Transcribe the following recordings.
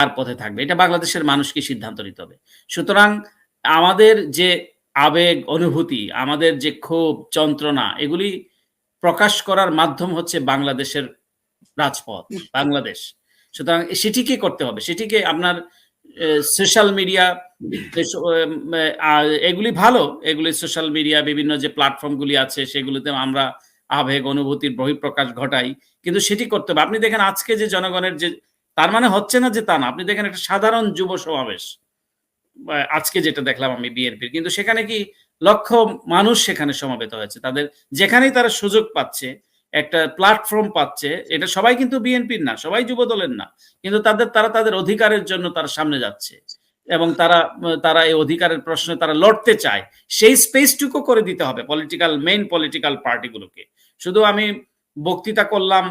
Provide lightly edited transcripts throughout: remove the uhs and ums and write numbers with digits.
তার পথে থাকবে। এটা বাংলাদেশের মানুষকে সিদ্ধান্ত নিতে হবে। সুতরাং আমাদের যে আবেগ, অনুভূতি, আমাদের যে ক্ষোভ, যন্ত্রণা এগুলি প্রকাশ করার মাধ্যম হচ্ছে বাংলাদেশের রাজপথ, বাংলাদেশ। সুতরাং সেটিকে করতে হবে। সেটিকে আপনার সোশ্যাল মিডিয়া এগুলি ভালো। এগুলি সোশ্যাল মিডিয়া বিভিন্ন যে প্ল্যাটফর্ম গুলি আছে সেগুলোতে আমরা আবেগ অনুভূতির বহিঃপ্রকাশ ঘটাই। কিন্তু সেটি করতে হবে। আপনি দেখেন আজকে যে জনগণের যে তার মানে হচ্ছে না যে তা না। আপনি দেখেন একটা সাধারণ যুব সমাবেশ। আজকে যেটা দেখলাম আমি বিএনপির। কিন্তু সেখানে কি লক্ষ মানুষ সেখানে সমবেত হয়েছে। তাদের যেখানেই তারা সুযোগ পাচ্ছে, একটা প্ল্যাটফর্ম পাচ্ছে, এটা সবাই কিন্তু বিএনপির না, সবাই যুবদলের না। কিন্তু তারা তাদের অধিকারের জন্য তারা সামনে যাচ্ছে। এবং তারা এই অধিকারের প্রশ্নে তারা লড়তে চায়। সেই স্পেসটুকু করে দিতে হবে মেইন পলিটিক্যাল পার্টিগুলোকে। শুধু আমি বক্তৃতা করলাম,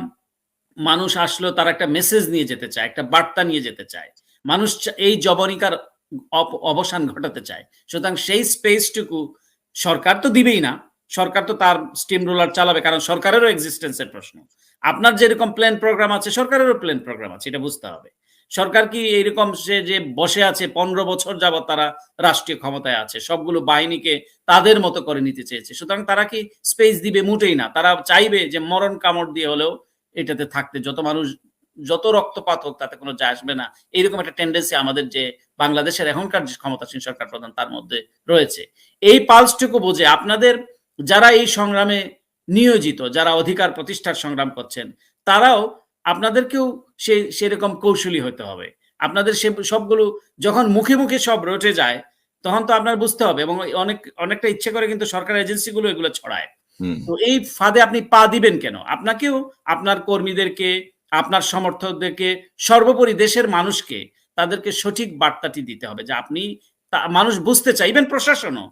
মানুষ আসলো, তারা একটা মেসেজ নিয়ে যেতে চায়, একটা বার্তা নিয়ে যেতে চায়। মানুষ এই জবনিকার অবসান ঘটাতে চায়। সুতরাং সেই স্পেসটুকু সরকার তো দিবেই না। সরকার তো তার স্টিম রোলার চালাবে, কারণ সরকারেরও এক্সিস্টেন্সের প্রশ্ন। আপনার যেরকম প্ল্যান প্রোগ্রাম আছে, সরকারেরও প্ল্যান প্রোগ্রাম আছে, এটা বুঝতে হবে। সরকার কি এইরকম সে যে বসে আছে 15 বছর যাবৎ তারা রাষ্ট্রীয় ক্ষমতায় আছে, সবগুলো বাহিনীকে তাদের মতো করে নিতে চেয়েছে। সুতরাং তারা কি স্পেস দিবে? মোটেই না। তারা চাইবে যে মরণ কামড় দিয়ে হলেও এটাতে থাকতে, যত রক্তপাত হোক তাতে কোনো যায় আসবে না। এইরকম একটা টেন্ডেন্সি আমাদের যে বাংলাদেশের এখনকার যে ক্ষমতাসীন সরকার প্রধান তার মধ্যে রয়েছে। এই পালসটুকু বুঝে আপনাদের যারা এই সংগ্রামে নিয়োজিত, যারা অধিকার প্রতিষ্ঠার সংগ্রাম করছেন, তারাও আপনাদেরকেও সেরকম কৌশলী হতে হবে। আপনাদের সবগুলো যখন মুখে মুখে সব রটে যায়, তখন তো আপনার বুঝতে হবে। এবং অনেকটা ইচ্ছে করে কিন্তু সরকার এজেন্সিগুলো এগুলো ছড়ায়। তো এই ফাঁদে আপনি পা দিবেন কেন? আপনাকেও, আপনার কর্মীদেরকে, আপনার সমর্থকদেরকে, সর্বোপরি দেশের মানুষকে তাদেরকে সঠিক বার্তাটি দিতে হবে যে আপনি মানুষ বুঝতে চায়। ইভেন প্রশাসনও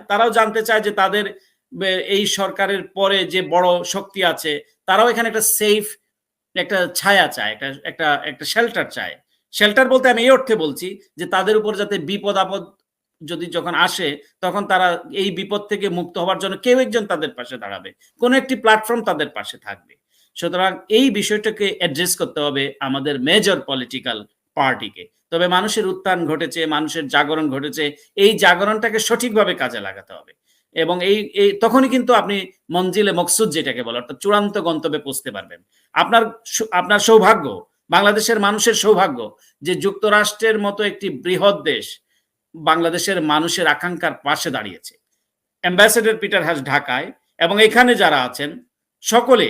তারাও জানতে চায় যে তাদের এই সরকারের পরে যে বড় শক্তি আছে, তারাও এখানে একটা সেফ একটা ছায়া চায়, একটা শেল্টার চায়। শেল্টার বলতে আমি এই অর্থে বলছি যে তাদের উপর যাতে বিপদ আপদ যদি যখন আসে, তখন তারা এই বিপদ থেকে মুক্ত হওয়ার জন্য কেউ একজন তাদের পাশে দাঁড়াবে, কোনো একটি প্ল্যাটফর্ম তাদের পাশে থাকবে। সুতরাং এই বিষয়টাকে অ্যাড্রেস করতে হবে আমাদের মেজর পলিটিক্যাল পার্টিকে। তবে মানুষের উত্থান ঘটেছে, মানুষের জাগরণ ঘটেছে, এই জাগরণটাকে সঠিকভাবে কাজে লাগাতে হবে। এবং এই তখনই কিন্তু আপনি মঞ্জিলে মকসুদ যেটাকে বলে, অর্থাৎ চূড়ান্ত গন্তব্যে পৌঁছতে পারবেন। আপনার সৌভাগ্য, বাংলাদেশের মানুষের সৌভাগ্য যে যুক্তরাষ্ট্রের মতো একটি বৃহৎ দেশ বাংলাদেশের মানুষের আকাঙ্ক্ষার পাশে দাঁড়িয়েছে। অ্যাম্বাসেডর পিটার হাস ঢাকায়, এবং এখানে যারা আছেন সকলে,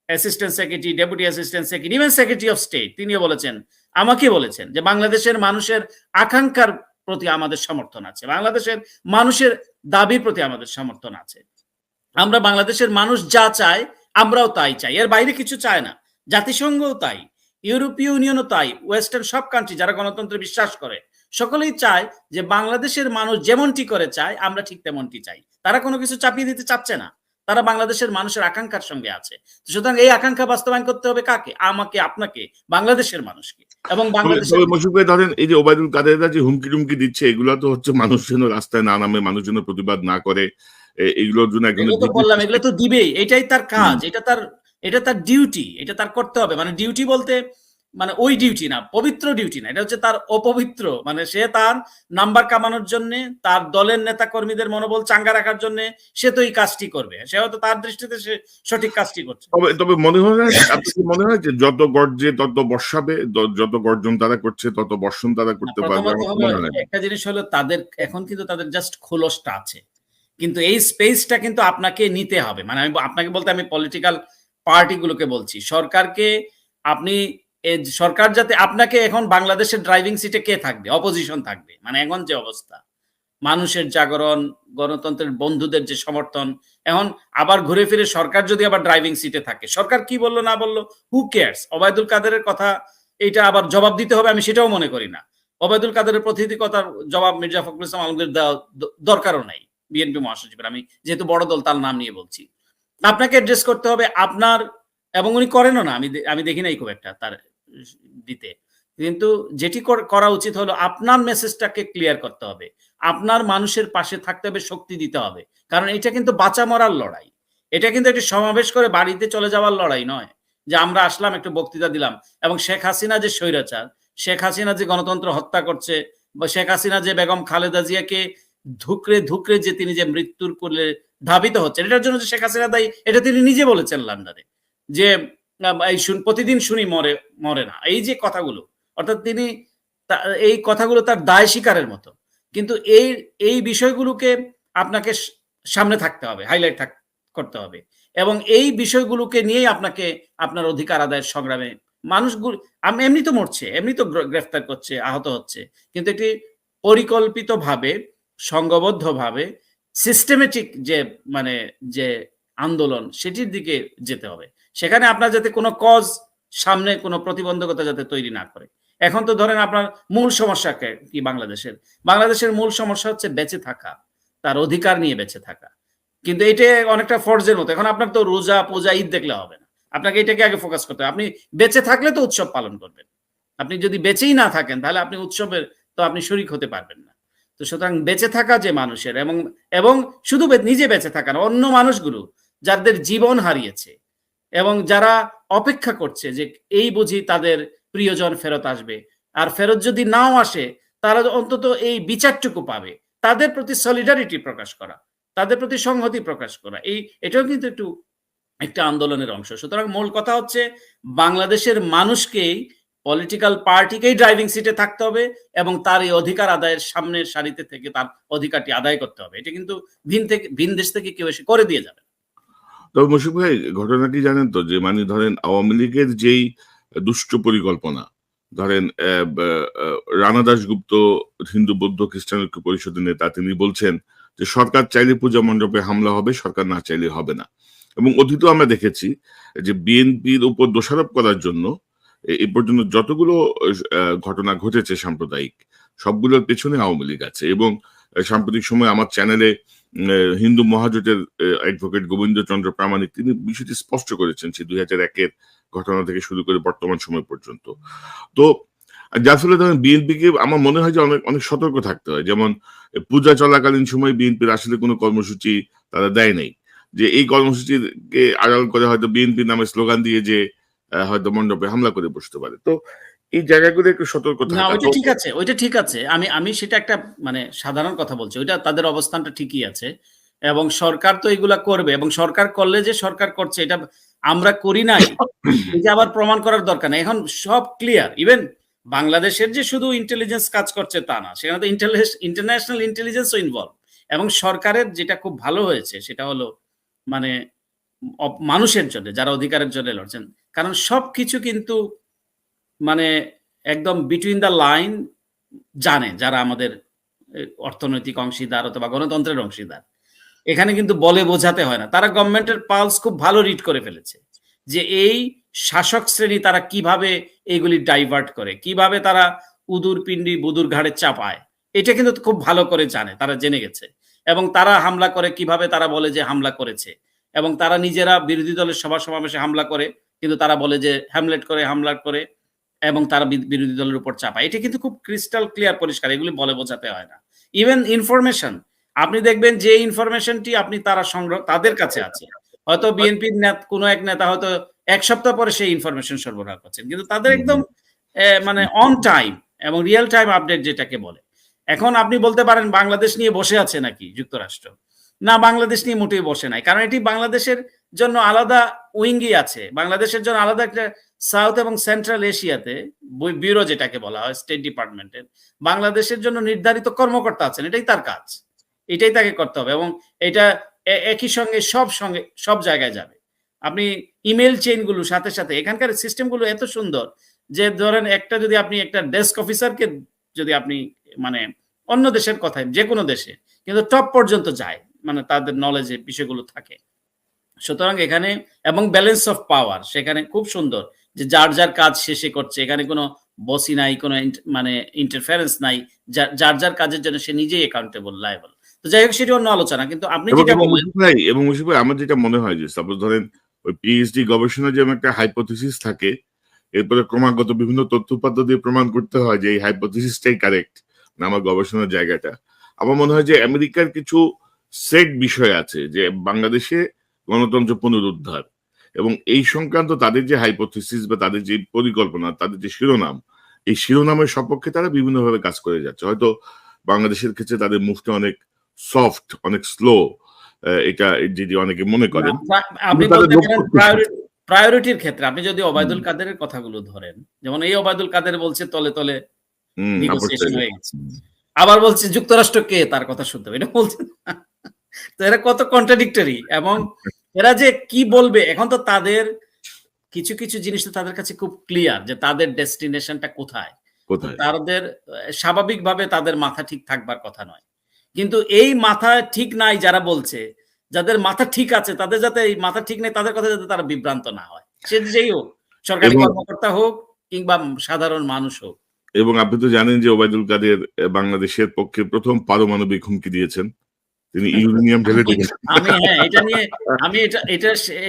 assistant secretary, deputy assistant secretary, even secretary of state, তিনিও বলেছেন, আমাকে বলেছেন যে বাংলাদেশের মানুষের আকাঙ্ক্ষার প্রতি আমাদের সমর্থন আছে, বাংলাদেশের মানুষের দাবির প্রতি আমাদের সমর্থন আছে। আমরা বাংলাদেশের মানুষ যা চায় আমরাও তাই চাই, এর বাইরে কিছু চায় না। জাতিসংঘও তাই, ইউরোপীয় ইউনিয়নও তাই, ওয়েস্টার্ন সব কান্ট্রি যারা গণতন্ত্রে বিশ্বাস করে সকলেই চায় যে বাংলাদেশের মানুষ যেমনটি করে চায় আমরা ঠিক তেমনটি চাই। তারা কোনো কিছু চাপিয়ে দিতে চাচ্ছে না, তারা বাংলাদেশের মানুষের আকাঙ্ক্ষার সঙ্গে আছে। সুতরাং এই আকাঙ্ক্ষা বাস্তবায়ন করতে হবে কাকে? আমাকে, আপনাকে, বাংলাদেশের মানুষকে। এবং বাংলাদেশের ধরেন এই যে ওবায়দুল কাদেররা যে হুমকি টুমকি দিচ্ছে, এগুলো তো হচ্ছে মানুষ যেন রাস্তায় না নামে, মানুষ যেন প্রতিবাদ না করে, এগুলোর জন্য বললাম এগুলো তো দিবেই, এটাই তার কাজ, এটা তার ডিউটি, এটা তার করতে হবে। মানে ডিউটি বলতে মানে ওই ডিউটি না, পবিত্র ডিউটি না, এটা হচ্ছে তার অপবিত্র। মানে সে তার নাম্বার কামানোর জন্য, তার দলের নেতা কর্মীদের মনোবল চাঙ্গা রাখার জন্য সে তো এই কাজটি করবে। সে হয়তো তার দৃষ্টিতে সে সঠিক কাজটি করছে। তবে মনে হয় মনে হয় যে যত গর্জে তত বর্ষাবে, যত গর্জন তারা করছে তত বর্ষণ তারা করতে পারবে। একটা জিনিস হলো তাদের এখন কিন্তু তাদের জাস্ট খোলসটা আছে, কিন্তু এই স্পেসটা কিন্তু আপনাকে নিতে হবে। মানে আমি আপনাকে বলতে আমি পলিটিক্যাল পার্টিগুলোকে বলছি, সরকারকে আপনি সরকার যাতে আপনাকে, এখন বাংলাদেশের ড্রাইভিং সিটে কে থাকবে? অপোজিশন থাকবে। মানে এখন যে অবস্থা, মানুষের জাগরণ, গণতন্ত্রের বন্ধুদের যে সমর্থন, এখন আবার ঘুরে ফিরে সরকার যদি আবার ড্রাইভিং সিটে থাকে, সরকার কি বললো না বললো হু কেয়ারস? ওবায়দুল কাদেরের কথা এটা আবার জবাব দিতে হবে আমি সেটাও মনে করি না। ওবায়দুল কাদেরের প্রতিটি কথার জবাব মির্জা ফখরুল ইসলাম আলমগীর দেওয়া দরকারও নাই, বিএনপি মহাসচিবের। আমি যেহেতু বড় দল তার নাম নিয়ে বলছি, আপনাকে অ্যাড্রেস করতে হবে আপনার, এবং উনি করেনও না, আমি দেখি নাই খুব একটা তার দিতে। কিন্তু যেটি করা উচিত হলো আপনার মেসেজটাকে ক্লিয়ার করতে হবে, আপনার মানুষের পাশে থাকতে হবে, শক্তি দিতে হবে। কারণ এটা কিন্তু বাঁচা মরার লড়াই, এটা কিন্তু একটি সমাবেশ করে বাড়িতে চলে যাওয়ার লড়াই নয়, যে আমরা আসলাম একটু বক্তৃতা দিলাম। এবং শেখ হাসিনা যে স্বৈরাচার, শেখ হাসিনা যে গণতন্ত্র হত্যা করছে, বা শেখ হাসিনা যে বেগম খালেদা জিয়াকে ধুকরে ধুকরে যে তিনি যে মৃত্যুর কোলে ধাবিত হচ্ছেন, এটার জন্য যে শেখ হাসিনা দায়ী, এটা তিনি নিজে বলেছেন লন্ডনে। যে এই প্রতিদিন শুনি মরে মরে না, এই যে কথাগুলো, অর্থাৎ তিনি এই কথাগুলো তার দায় স্বীকারের মতো। কিন্তু এই বিষয়গুলোকে আপনাকে সামনে থাকতে হবে, হাইলাইট করতে হবে, এবং এই বিষয়গুলোকে নিয়েই আপনাকে আপনার অধিকার আদায়ের সংগ্রামে মানুষগুলো এমনি তো মরছে, এমনি তো গ্রেফতার করছে, আহত হচ্ছে, কিন্তু এটি পরিকল্পিতভাবে, সংঘবদ্ধভাবে, সিস্টেমেটিক যে মানে যে আন্দোলন, সেটির দিকে যেতে হবে। সেখানে আপনার যাতে কোনো কজ, সামনে কোনো প্রতিবন্ধকতা যাতে তৈরি না করে। এখন তো ধরেন আপনার মূল সমস্যা কি বাংলাদেশের? বাংলাদেশের মূল সমস্যা হচ্ছে বেঁচে থাকা, তার অধিকার নিয়ে বেঁচে থাকা। কিন্তু এটা অনেকটা ফরজের মতো। এখন আপনার তো রোজা, পূজা, ঈদ দেখলে হবে না। আপনাকে এটাকে আগে ফোকাস করতে হবে। আপনি বেঁচে থাকলে তো উৎসব পালন করবেন। আপনি যদি বেঁচেই না থাকেন, তাহলে আপনি উৎসবের তো আপনি শরিক হতে পারবেন না। তো সুতরাং বেঁচে থাকা যে মানুষের, এবং শুধু নিজে বেঁচে থাকা না, অন্য মানুষগুলো যাদের জীবন হারিয়েছে এবং যারা অপেক্ষা করছে যে এই বুঝি তাদের প্রিয়জন ফেরত আসবে, আর ফেরত যদি নাও আসে, তারা অন্তত এই বিচারটুকু পাবে, তাদের প্রতি সলিডারিটি প্রকাশ করা, তাদের প্রতি সংহতি প্রকাশ করা, এটাও কিন্তু একটা আন্দোলনের অংশ। সুতরাং মূল কথা হচ্ছে বাংলাদেশের মানুষকেই, পলিটিক্যাল পার্টিকেই ড্রাইভিং সিটে থাকতে হবে এবং তার এই অধিকার আদায়ের সামনের সারিতে থেকে তার অধিকারটি আদায় করতে হবে। এটা কিন্তু ভিন দেশ থেকে কেউ এসে করে দিয়ে যাবে। তবে মুশফিক ভাই, ঘটনাটি জানেন তো, যে মানে ধরেন আওয়ামী লীগের যেই দুষ্ট পরিকল্পনা, ধরেন রানা দাশগুপ্ত, হিন্দু বৌদ্ধ খ্রিস্টান ঐক্য পরিষদের নেতা, তিনি বলছেন যে সরকার চাইলে পূজা মণ্ডপে হামলা হবে, সরকার না চাইলে হবে না। এবং অতীতেও আমরা দেখেছি যে বিএনপির উপর দোষারোপ করার জন্য এ পর্যন্ত যতগুলো ঘটনা ঘটেছে সাম্প্রদায়িক, সবগুলোর পেছনে আওয়ামী লীগ আছে। এবং সাম্প্রতিক সময় আমার চ্যানেলে হিন্দু মহাজোটের অ্যাডভোকেট গোবিন্দচন্দ্র প্রামাণিক, তিনি বিষয়টি স্পষ্ট করেছেন, সে 2001-এর ঘটনা থেকে শুরু করে বর্তমান সময় পর্যন্ত। তো যার ফলে ধরেন বিএনপিকে আমার মনে হয় যে অনেক অনেক সতর্ক থাকতে হয়। যেমন পূজা চলাকালীন সময় বিএনপির আসলে কোনো কর্মসূচি তারা দেয় নাই, যে এই কর্মসূচিকে আড়াল করে হয়তো বিএনপি নামে স্লোগান দিয়ে যে হয়তো মণ্ডপে হামলা করে বসতে পারে। তো এই জায়গাগুলো একটু সতর্ক না, থাকা। ওইটা ঠিক আছে, ওইটা ঠিক আছে। আমি সেটা একটা সাধারণ কথা বলছি। ওইটা তাদের অবস্থানটা ঠিকই আছে, এবং সরকার তো এগুলা করবে, এবং সরকার করলে যে সরকার করছে এটা আমরা করি নাই, এটা আবার প্রমাণ করার দরকার নেই। এখন সব ক্লিয়ার। ইভেন বাংলাদেশের যে শুধু ইন্টেলিজেন্স কাজ করছে তা না, সেখানে তো ইন্টারন্যাশনাল ইন্টেলিজেন্সও ইনভলভ। এবং সরকারের যেটা খুব ভালো হয়েছে সেটা হলো মানে মানুষের জন্য, যারা অধিকারের জন্য লড়ছেন, কারণ সবকিছু কিন্তু মানে একদম বিটুইন দ্য লাইন জানে যারা আমাদের অর্থনৈতিক অংশীদার অথবা গণতন্ত্রের অংশীদার। এখানে কিন্তু বলে বোঝাতে হয় না, তারা গভর্নমেন্টের পালস খুব ভালো রিড করে ফেলেছে, যে এই শাসক শ্রেণী তারা কিভাবে এইগুলি ডাইভার্ট করে, কিভাবে তারা উদুর পিণ্ডি বুদুর ঘাড়ে চাপায়, এটা কিন্তু খুব ভালো করে জানে, তারা জেনে গেছে। এবং তারা হামলা করে কিভাবে, তারা বলে যে হামলা করেছে, এবং তারা নিজেরা বিরোধী দলের সভা সমাবেশে হামলা করে, কিন্তু তারা বলে যে হ্যামলেট করে হামলা করে, এবং তারা বিরোধী দলের উপর চাপায়। এটা কিন্তু খুব ক্রিস্টাল ক্লিয়ার, পরিষ্কার, এগুলি বলে বোঝাতে হয় না। ইভেন ইনফরমেশন, আপনি দেখবেন যে ইনফরমেশনটি তারা সংগ্রহ তাদের কাছে আছে, হয়তো বিএনপির কোনো এক নেতা হয়তো 1 সপ্তাহ পরে সেই ইনফরমেশন সরবরাহ করছেন, কিন্তু তাদের একদম অন টাইম এবং রিয়েল টাইম আপডেট যেটাকে বলে। এখন আপনি বলতে পারেন বাংলাদেশ নিয়ে বসে আছে নাকি যুক্তরাষ্ট্র? না, বাংলাদেশ নিয়ে মোটেই বসে নাই, কারণ এটি বাংলাদেশের জন্য আলাদা উইঙ্গই আছে, বাংলাদেশের জন্য আলাদা একটা সাউথ এবং সেন্ট্রাল এশিয়াতে ব্যুরো যেটাকে বলা হয় স্টেট ডিপার্টমেন্টের, বাংলাদেশের জন্য নির্ধারিত কর্মকর্তা আছেন, এটাই তার কাজ, এটাই তাকে করতে হবে। এবং এটা একই সঙ্গে সব জায়গায় যাবে। আপনি ইমেল চেইন গুলো সাথে সাথে, এখানকার সিস্টেম গুলো এত সুন্দর যে ধরেন যদি আপনি একটা ডেস্ক অফিসারকে যদি আপনি অন্য দেশের কথায়, যে কোনো দেশে কিন্তু টপ পর্যন্ত যায়, তাদের নলেজে বিষয়গুলো থাকে। সুতরাং এখানে এবং ব্যালেন্স অফ পাওয়ার সেখানে খুব সুন্দর, যে যার যার কাজ শেষে করছে, এখানে কোনো বসি নাই, কোনো ইন্টারফারেন্স নাই, যার যার কাজের জন্য সে নিজেই অ্যাকাউন্টেবল, লায়েবল। তো যাই হোক, সেটি অন্য আলোচনা। কিন্তু আপনি যেটা বললেন, এবং মুশফিক ভাই, আমার যেটা মনে হয় যে সাপোজ ধরেন ওই পিএইচডি গবেষণা যেমন একটা হাইপোথিসিস থাকে, এরপরে ক্রমাগত বিভিন্ন তথ্যপাত্র দিয়ে প্রমাণ করতে হয় যে এই হাইপোথিসিসটাই কারেক্ট না আমার গবেষণার জায়গাটা। আমার মনে হয় যে আমেরিকার কিছু সেট বিষয় আছে, যে বাংলাদেশে গণতন্ত্র পুনরুদ্ধার এবং এই সংক্রান্ত তাদের যে হাইপোথিসিস বা তাদের যে পরিকল্পনা, তাদের যে শিরোনাম, এই শিরোনামের সপক্ষে তারা বিভিন্নভাবে কাজ করে যাচ্ছে। হয়তো বাংলাদেশের ক্ষেত্রে তাদের মুভটা অনেক সফট, অনেক স্লো, এটা যদি অনেকে মনে না, করেন। আপনি তাদের বলতে লক্ষ্য পারেন প্রায়োরিটির ক্ষেত্রে আপনি যদি ওবায়দুল কাদেরের কথাগুলো ধরেন, যেমন এই ওবায়দুল কাদের বলছে তলে, তলে আপোষ নেগোসিয়েশন হয়ে হয়ে গেছে। গেছে। আবার বলছে যুক্তরাষ্ট্র কে তার কথা শুনতে হবে। এটা বলছে না। তো এরা কত কন্ট্রাডিক্টরি এবং এরা যে কি বলবে এখন তো তাদের কিছু, কিছু জিনিস তো তাদের কাছে খুব ক্লিয়ার যে তাদের ডেস্টিনেশনটা কোথায়। তো কোথায়? তাদের স্বাভাবিকভাবে তাদের মাথা ঠিক থাকবার কথা নয়। কিন্তু এই মাথা ঠিক নাই যারা বলছে, যাদের মাথা ঠিক আছে তাদের যাতে এই মাথা ঠিক নেই তাদের কথা যাতে তারা বিভ্রান্ত না হয়। সে যেই হোক, সরকারি এবং কর্মকর্তা হোক কিংবা সাধারণ মানুষ হোক। এবং আপনি তো জানেন যে ওবায়দুল কাদের বাংলাদেশের পক্ষে ১ম পারমাণবিক হুমকি দিয়েছেন। তিনি ইউরেনিয়াম ঢেলে আমি দিয়েছেন। আমি হ্যাঁ, এটা নিয়ে আমি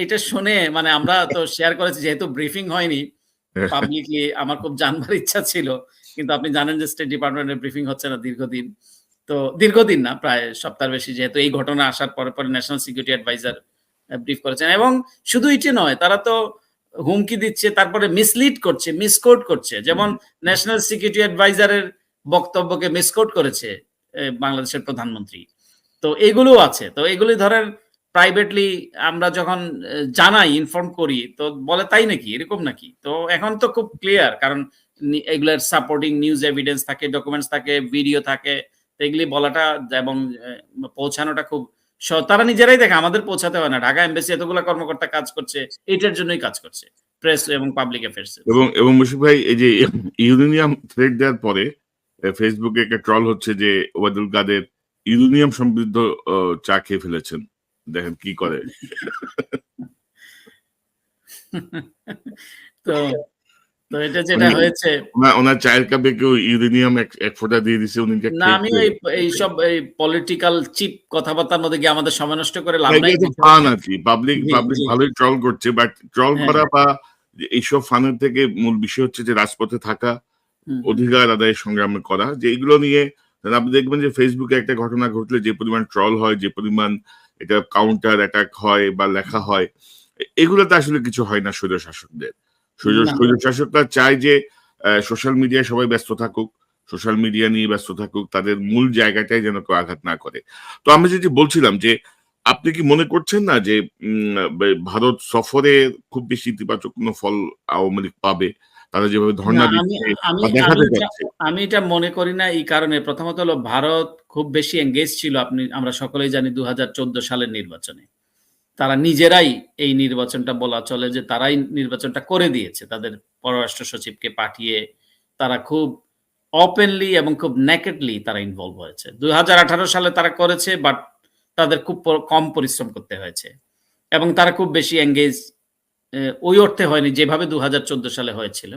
এটা শুনে মানে আমরা তো শেয়ার করেছি যেহেতু ব্রিফিং হয়নি পাবলিকলি আমার খুব জানবার ইচ্ছা ছিল। কিন্তু আপনি জানেন যে স্টেট ডিপার্টমেন্টের ব্রিফিং হচ্ছে না দীর্ঘদিন। তো দীর্ঘদিন না প্রায় সপ্তাহের বেশি যেহেতু এই ঘটনা আসার পরে ন্যাশনাল সিকিউরিটি অ্যাডভাইজার ব্রিফ করেছেন এবং শুধু এটি নয় তারা তো হুমকি দিচ্ছে তারপরে মিসলিড করছে, মিসকোট করছে। যেমন ন্যাশনাল সিকিউরিটি অ্যাডভাইজারের বক্তব্যকে মিসকোট করেছে বাংলাদেশের প্রধানমন্ত্রী। তো এগুলোও আছে। তো এগুলি ধরেন প্রাইভেটলি আমরা যখন জানাই, ইনফর্ম করি তো বলে তাই নাকি? এরকম নাকি? তো এখন তো খুব ক্লিয়ার কারণ এগুলার সাপোর্টিং নিউজ এভিডেন্স থাকে, ডকুমেন্টস থাকে, ভিডিও থাকে। তো এগুলি বলাটা এবং পৌঁছানোটা খুব তারা নিজেরাই দেখে আমাদের পৌঁছাতে হয় না। ঢাকা এমবাসি এতগুলা কর্মকর্তা কাজ করছে, এটার জন্যই কাজ করছে। প্রেস এবং পাবলিক অ্যাফেয়ার্স এ। এবং মুশফিক ভাই এই যে ইউরেনিয়াম থ্রেট দেওয়ার পরে ফেসবুকে একটা ট্রল হচ্ছে যে ওবায়দুল কাদের ইউরেনিয়াম সমৃদ্ধ চা খেয়ে ফেলেছেন। দেখেন কি করে। তো তো এটা যেটা মানে হয়েছে ওনার চায়ের কাপে কেউ ইউরেনিয়াম এক ফোঁটা দিয়ে দিছে উনি এটা না খেয়ে আমি ফেলে এইসব এই পলিটিক্যাল চিপ কথাবার্তার মধ্যে গিয়ে আমাদের সময় নষ্ট করে লাভ নাই। এগুলো তো ফান আরকি। পাবলিক জি, পাবলিক জি। ভালোই ট্রল করছে। বাট ট্রল হ্যাঁ, করা বা এইসব ফানের থেকে মূল বিষয় হচ্ছে যে রাজপথে থাকা, হুম, হুম। অধিকার আদায়ের সংগ্রামে করা। যে এগুলো নিয়ে আপনি দেখবেন যে ফেসবুকে একটা ঘটনা ঘটলে যে পরিমাণ ট্রল হয়, যে পরিমাণ এটা কাউন্টার অ্যাটাক হয় বা লেখা হয়, এগুলোতে আসলে কিছু হয় না স্বৈরশাসকদের। না, স্বৈরশাসকরা চায় যে সোশ্যাল মিডিয়ায় সবাই ব্যস্ত থাকুক, সোশ্যাল মিডিয়া নিয়ে ব্যস্ত থাকুক, তাদের মূল জায়গাটায় যেন কেউ আঘাত না করে। তো আমি যেটি বলছিলাম যে আপনি কি মনে করছেন না যে ভারত সফরে খুব বেশি ইতিবাচক কোনো ফল আওয়ামী লীগ পাবে? তারা যেভাবে না ধর্ণা আমি দিচ্ছে আমি বা আমি দেখাতে এটা চাচ্ছে। আমি এটা মনে করি না এই কারণে প্রথমত হলো ভারত খুব বেশি এনগেজ ছিল আমরা সকলেই জানি ২০১৪ সালের নির্বাচনে। তারা নিজেরাই এই নির্বাচনটা বলা চলে যে তারাই নির্বাচনটা করে দিয়েছে। তাদের পররাষ্ট্র সচিবকে পাঠিয়ে তারা খুব ওপেনলি এবং খুব নেকেডলি তারা ইনভলভ হয়েছে। ২০১৮ সালে তারা করেছে বাট তাদের খুব কম পরিশ্রম করতে হয়েছে। এবং তারা খুব বেশি এনগেজ ওই অর্থে হয়নি যেভাবে ২০১৪ সালে হয়েছিল।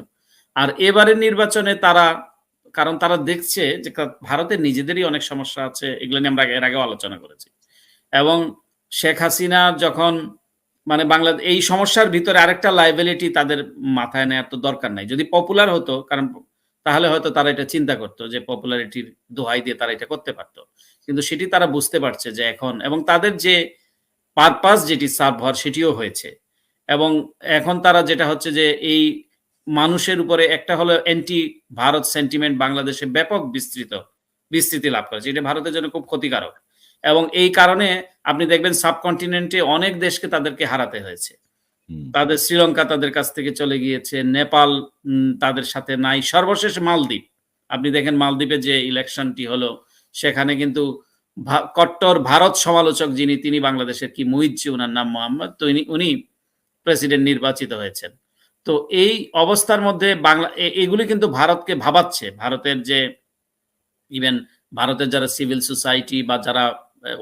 আর এবারের নির্বাচনে তারা কারণ তারা দেখছে যে ভারতের নিজেদেরই অনেক সমস্যা আছে। এগুলো নিয়ে আমরা এর আগেও আলোচনা করেছি। এবং শেখ হাসিনা যখন মানে এই সমস্যার ভিতরে আরেকটা লায়াবিলিটি তাদের মাথায় নেয়ার তো দরকার নাই। যদি পপুলার হতো কারণ তাহলে হয়তো তারা এটা চিন্তা করত যে পপুলারিটির দোহাই দিয়ে তারা এটা করতে পারত। কিন্তু সেটি তারা বুঝতে পারছে যে এখন এবং তাদের যে পারপাস যেটি সার্ভ হওয়ার সেটিও হয়েছে। এবং এখন তারা যেটা হচ্ছে যে এই মানুষের উপরে একটা হলো অ্যান্টি ভারত সেন্টিমেন্ট বাংলাদেশে ব্যাপক বিস্তৃতি লাভ করেছে। এটা ভারতের জন্য খুব ক্ষতিকারক। এবং এই কারণে আপনি দেখবেন সাবকন্টিনেন্টে অনেক দেশকে তাদেরকে হারাতে হয়েছে। হুম, তাদের শ্রীলঙ্কা তাদের কাছ থেকে চলে গিয়েছে। নেপাল তাদের সাথে নাই। সর্বশেষ মালদ্বীপ। আপনি দেখেন মালদ্বীপে যে ইলেকশনটি হলো সেখানে কিন্তু কট্টর ভারত সমালোচক যিনি তিনি বাংলাদেশের কি মুইজ্জি উনার নাম মোহাম্মদ। তো উনি প্রেসিডেন্ট নির্বাচিত হয়েছেন। তো এই অবস্থার মধ্যে এগুলি কিন্তু ভারতকে ভাবাচ্ছে। ভারতের যে ইভেন ভারতের যারা সিভিল সোসাইটি বা যারা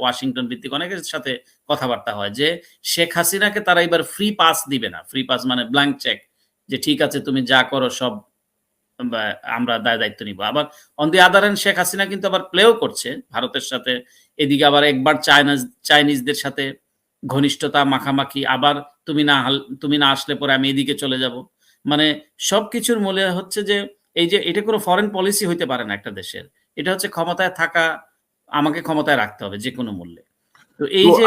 ওয়াশিংটন ভিত্তিক অনেকের সাথে কথাবার্তা হয় যে শেখ হাসিনাকে তারা এবার ফ্রি পাস দিবে না। ফ্রি পাস মানে ব্ল্যাংক চেক যে ঠিক আছে তুমি যা করো সব বা আমরা দায়-দায়িত্ব নিব। আবার on the other hand Sheikh Hasina কিন্তু আবার প্লেও করছে ভারতের সাথে। এদিকে আবার একবার চাইনিজদের সাথে ঘনিষ্ঠতা মাখামাখি আবার তুমি না আসলে পরে আমি এদিকে চলে যাব। মানে সবকিছুর মূলে হচ্ছে যে এই যে এটা কোনো ফরেন পলিসি হইতে পারে না একটা দেশের। এটা হচ্ছে ক্ষমতায় থাকা, আমাকে ক্ষমতায় রাখতে হবে যেকোনো মূল্যে। তো তো এই যে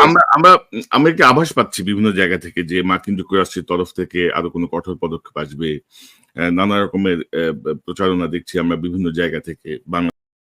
আমরা একটি আভাস পাচ্ছি বিভিন্ন জায়গা থেকে যে মার্কিন যুক্তরাষ্ট্রের তরফ থেকে আরো কোনো কঠোর পদক্ষেপ আসবে। নানা রকমের প্রচারণা দেখছি আমরা বিভিন্ন জায়গা থেকে।